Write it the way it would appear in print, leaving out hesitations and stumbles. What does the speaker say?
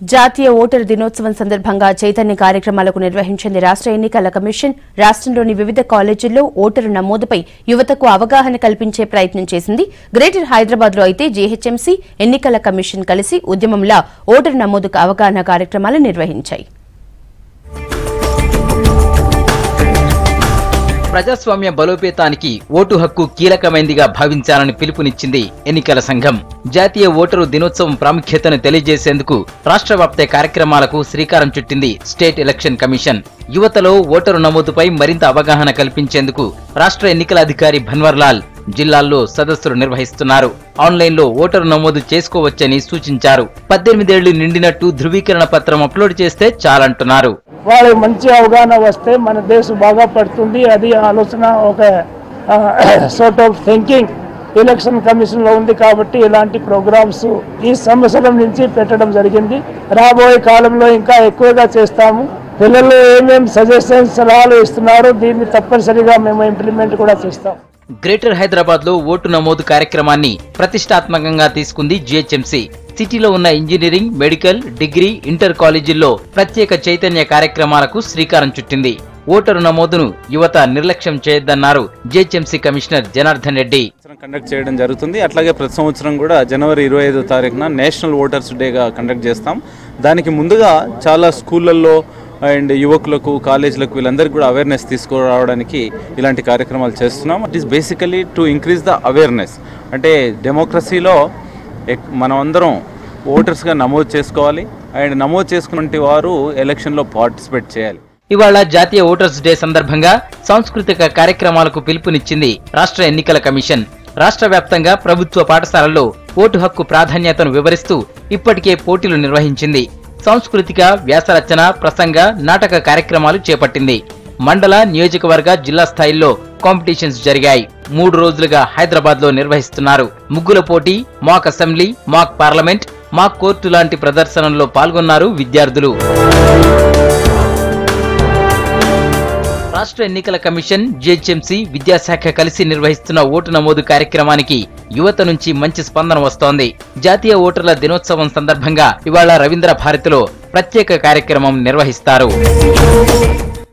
జాతీయ ఓటరు దినోత్సవం సందర్భంగా చైతన్య కార్యక్రమాలకు నిర్వహించింది రాష్ట్ర ఎన్నికల కమిషన్. రాష్ట్రంలోని వివిధ కాలేజీల్లో ఓటరు నమోదుపై యువతకు అవగాహన కల్పించే ప్రయత్నం చేసింది. గ్రేటర్ హైదరాబాద్లో అయితే జీహెచ్ఎంసీ, ఎన్నికల కమిషన్ కలిసి ఉద్యమంలా ఓటరు నమోదుకు అవగాహన కార్యక్రమాలు నిర్వహించాయి. ప్రజాస్వామ్య బలోపేతానికి ఓటు హక్కు కీలకమైందిగా భావించాలని పిలుపునిచ్చింది ఎన్నికల సంఘం. జాతీయ ఓటరు దినోత్సవం ప్రాముఖ్యతను తెలియజేసేందుకు రాష్ట్ర వ్యాప్త కార్యక్రమాలకు శ్రీకారం చుట్టింది స్టేట్ ఎలక్షన్ కమిషన్. యువతలో ఓటరు నమోదుపై మరింత అవగాహన కల్పించేందుకు రాష్ట్ర ఎన్నికల అధికారి భన్వర్ లాల్ జిల్లాల్లో సదస్సులు నిర్వహిస్తున్నారు. ఆన్లైన్లో ఓటరు నమోదు చేసుకోవచ్చని సూచించారు. 18 ఏళ్లు నిండినట్టు ధృవీకరణ పత్రం అప్లోడ్ చేస్తే చాలంటున్నారు. వాళ్ళకి మంచి అవగాహన వస్తే మన దేశం బాగా పడుతుంది. అది ఆలోచన, ఒక sort of thinking election commission లో ఉంది. కాబట్టి ఇలాంటి ప్రోగ్రామ్స్ ఈ సంవత్సరం నుంచి పెట్టడం జరిగింది. రాబోయే కాలంలో ఇంకా ఎక్కువగా చేస్తాము. పిల్లలు ఏమేమి సజెషన్స్, సలహాలు ఇస్తున్నారో దీన్ని తప్పనిసరిగా మేము ఇంప్లిమెంట్ కూడా చేస్తాం. గ్రేటర్ హైదరాబాద్ లో ఓటు నమోదు కార్యక్రమాన్ని ప్రతిష్టాత్మకంగా తీసుకుంది జీహెచ్ఎంసీ. సిటీలో ఉన్న ఇంజనీరింగ్, మెడికల్, డిగ్రీ, ఇంటర్ కాలేజీల్లో ప్రత్యేక చైతన్య కార్యక్రమాలకు శ్రీకారం చుట్టింది. ఓటరు నమోదును యువత నిర్లక్ష్యం చేయొద్దన్నారు GHMC commissioner Janardhan Reddy. Conduct చేయడం జరుగుతుంది. అట్లాగే ప్రతి సంవత్సరం కూడా జనవరి 25వ తారీఖున నేషనల్ ఓటర్స్ డేగా కండక్ట్ చేస్తాం. దానికి ముందుగా చాలా స్కూళ్ళల్లో అండ్ యువకులకు, కాలేజీలకు వీళ్ళందరికీ కూడా అవేర్నెస్ తీసుకురావడానికి ఇలాంటి కార్యక్రమాలు చేస్తున్నాం. It is basically to increase the awareness. అంటే డెమోక్రసీలో మనం అందరం ఓటర్స్గా నమోదు చేసుకోవాలి. అండ్ నమోదు చేసుకున్న వారు ఎలక్షన్లో పార్టిసిపేట్ చేయాలి. ఇవాళ జాతీయ ఓటర్స్ డే సందర్భంగా సాంస్కృతిక కార్యక్రమాలకు పిలుపునిచ్చింది రాష్ట్ర ఎన్నికల కమిషన్. రాష్ట్ర వ్యాప్తంగా ప్రభుత్వ పాఠశాలల్లో ఓటు హక్కు ప్రాధాన్యతను వివరిస్తూ ఇప్పటికే పోటీలు నిర్వహించింది. సాంస్కృతిక, వ్యాసరచన, ప్రసంగ, నాటక కార్యక్రమాలు చేపట్టింది. మండల, నియోజకవర్గ, జిల్లా స్థాయిల్లో కాంపిటీషన్స్ జరిగాయి. 3 రోజులుగా హైదరాబాద్ లో నిర్వహిస్తున్నారు. ముగ్గుల పోటీ, మాక్ అసెంబ్లీ, మాక్ పార్లమెంట్, మాక్ కోర్టు లాంటి ప్రదర్శనల్లో పాల్గొన్నారు విద్యార్థులు. రాష్ట్ర ఎన్నికల కమిషన్, జీహెచ్ఎంసీ, విద్యాశాఖ కలిసి నిర్వహిస్తున్న ఓటు నమోదు కార్యక్రమానికి యువత నుంచి మంచి స్పందన వస్తోంది. జాతీయ ఓటర్ల దినోత్సవం సందర్భంగా ఇవాళ రవీంద్ర భారతిలో ప్రత్యేక కార్యక్రమం నిర్వహిస్తారు.